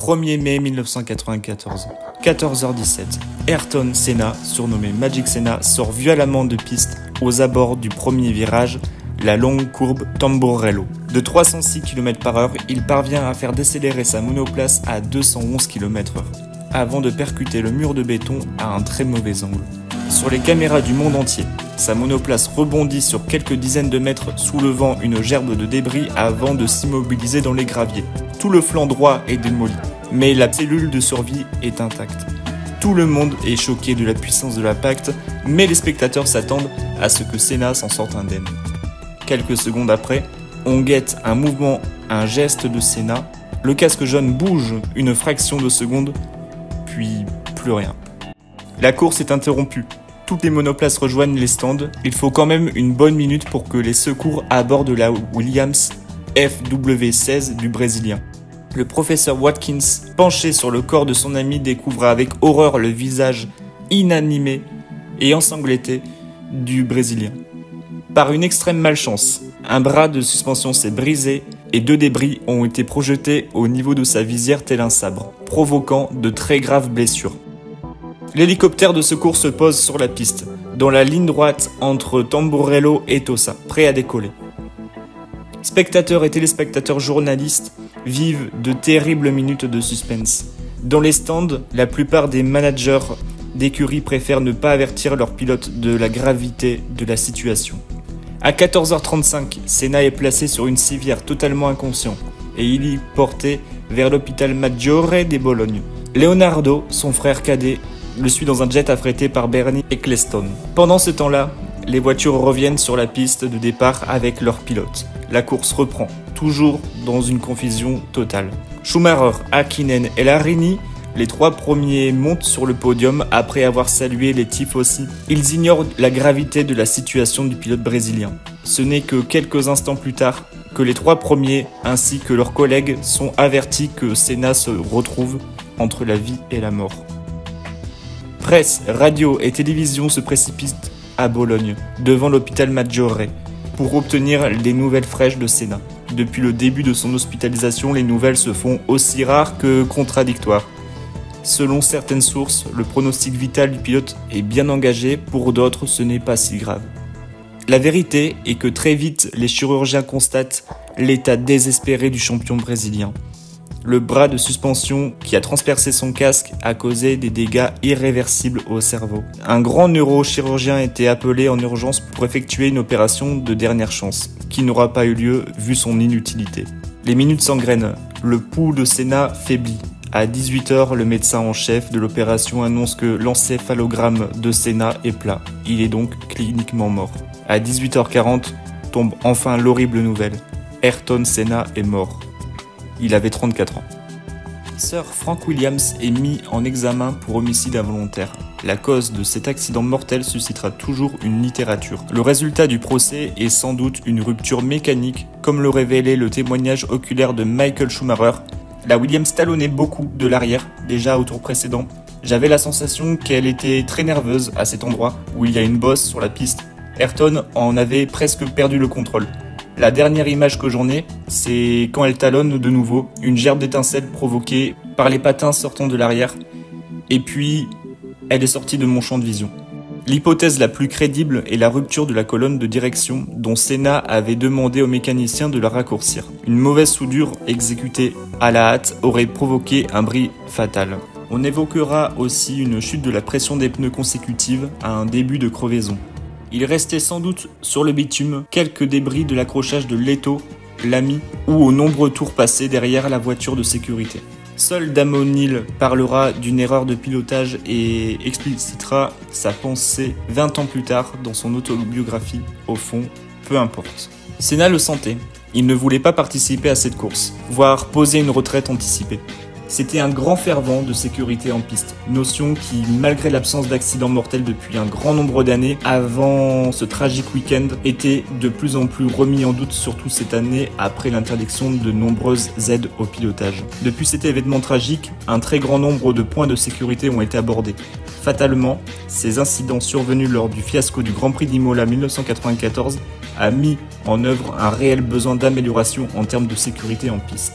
1er mai 1994, 14h17, Ayrton Senna, surnommé Magic Senna, sort violemment de piste aux abords du premier virage, la longue courbe Tamborello. De 306 km/h, il parvient à faire décélérer sa monoplace à 211 km/h, avant de percuter le mur de béton à un très mauvais angle. Sur les caméras du monde entier, sa monoplace rebondit sur quelques dizaines de mètres, soulevant une gerbe de débris avant de s'immobiliser dans les graviers. Tout le flanc droit est démoli, mais la cellule de survie est intacte. Tout le monde est choqué de la puissance de l'impact, mais les spectateurs s'attendent à ce que Senna s'en sorte indemne. Quelques secondes après, on guette un mouvement, un geste de Senna. Le casque jaune bouge une fraction de seconde, puis plus rien. La course est interrompue. Toutes les monoplaces rejoignent les stands. Il faut quand même une bonne minute pour que les secours abordent la Williams FW16 du Brésilien. Le professeur Watkins, penché sur le corps de son ami, découvre avec horreur le visage inanimé et ensanglanté du Brésilien. Par une extrême malchance, un bras de suspension s'est brisé et 2 débris ont été projetés au niveau de sa visière tel un sabre, provoquant de très graves blessures. L'hélicoptère de secours se pose sur la piste, dans la ligne droite entre Tamborello et Tosa, prêt à décoller. Spectateurs et téléspectateurs journalistes vivent de terribles minutes de suspense. Dans les stands, la plupart des managers d'écurie préfèrent ne pas avertir leurs pilotes de la gravité de la situation. À 14h35, Senna est placé sur une civière totalement inconscient et il est porté vers l'hôpital Maggiore di Bologne. Leonardo, son frère cadet, le suit dans un jet affrété par Bernie Ecclestone. Pendant ce temps-là, les voitures reviennent sur la piste de départ avec leurs pilotes. La course reprend, toujours dans une confusion totale. Schumacher, Häkkinen et Larini, les 3 premiers montent sur le podium après avoir salué les tifosi. Ils ignorent la gravité de la situation du pilote brésilien. Ce n'est que quelques instants plus tard que les 3 premiers ainsi que leurs collègues sont avertis que Senna se retrouve entre la vie et la mort. Presse, radio et télévision se précipitent à Bologne, devant l'hôpital Maggiore, pour obtenir des nouvelles fraîches de Senna. Depuis le début de son hospitalisation, les nouvelles se font aussi rares que contradictoires. Selon certaines sources, le pronostic vital du pilote est bien engagé, pour d'autres ce n'est pas si grave. La vérité est que très vite, les chirurgiens constatent l'état désespéré du champion brésilien. Le bras de suspension qui a transpercé son casque a causé des dégâts irréversibles au cerveau. Un grand neurochirurgien a été appelé en urgence pour effectuer une opération de dernière chance, qui n'aura pas eu lieu vu son inutilité. Les minutes s'engrènent, le pouls de Senna faiblit. À 18h, le médecin en chef de l'opération annonce que l'encéphalogramme de Senna est plat. Il est donc cliniquement mort. À 18h40, tombe enfin l'horrible nouvelle. Ayrton Senna est mort. Il avait 34 ans. Sir Frank Williams est mis en examen pour homicide involontaire. La cause de cet accident mortel suscitera toujours une littérature. Le résultat du procès est sans doute une rupture mécanique, comme le révélait le témoignage oculaire de Michael Schumacher. La Williams talonnait beaucoup de l'arrière, déjà au tour précédent. J'avais la sensation qu'elle était très nerveuse à cet endroit où il y a une bosse sur la piste. Ayrton en avait presque perdu le contrôle. La dernière image que j'en ai, c'est quand elle talonne de nouveau, une gerbe d'étincelles provoquée par les patins sortant de l'arrière, et puis elle est sortie de mon champ de vision. L'hypothèse la plus crédible est la rupture de la colonne de direction dont Senna avait demandé au mécanicien de la raccourcir. Une mauvaise soudure exécutée à la hâte aurait provoqué un bris fatal. On évoquera aussi une chute de la pression des pneus consécutive à un début de crevaison. Il restait sans doute sur le bitume quelques débris de l'accrochage de Leto, l'ami, ou aux nombreux tours passés derrière la voiture de sécurité. Seul Damon Hill parlera d'une erreur de pilotage et explicitera sa pensée 20 ans plus tard dans son autobiographie. Au fond, peu importe. Senna le sentait. Il ne voulait pas participer à cette course, voire poser une retraite anticipée. C'était un grand fervent de sécurité en piste, notion qui, malgré l'absence d'accidents mortels depuis un grand nombre d'années avant ce tragique week-end, était de plus en plus remis en doute, surtout cette année après l'interdiction de nombreuses aides au pilotage. Depuis cet événement tragique, un très grand nombre de points de sécurité ont été abordés. Fatalement, ces incidents survenus lors du fiasco du Grand Prix d'Imola 1994 a mis en œuvre un réel besoin d'amélioration en termes de sécurité en piste.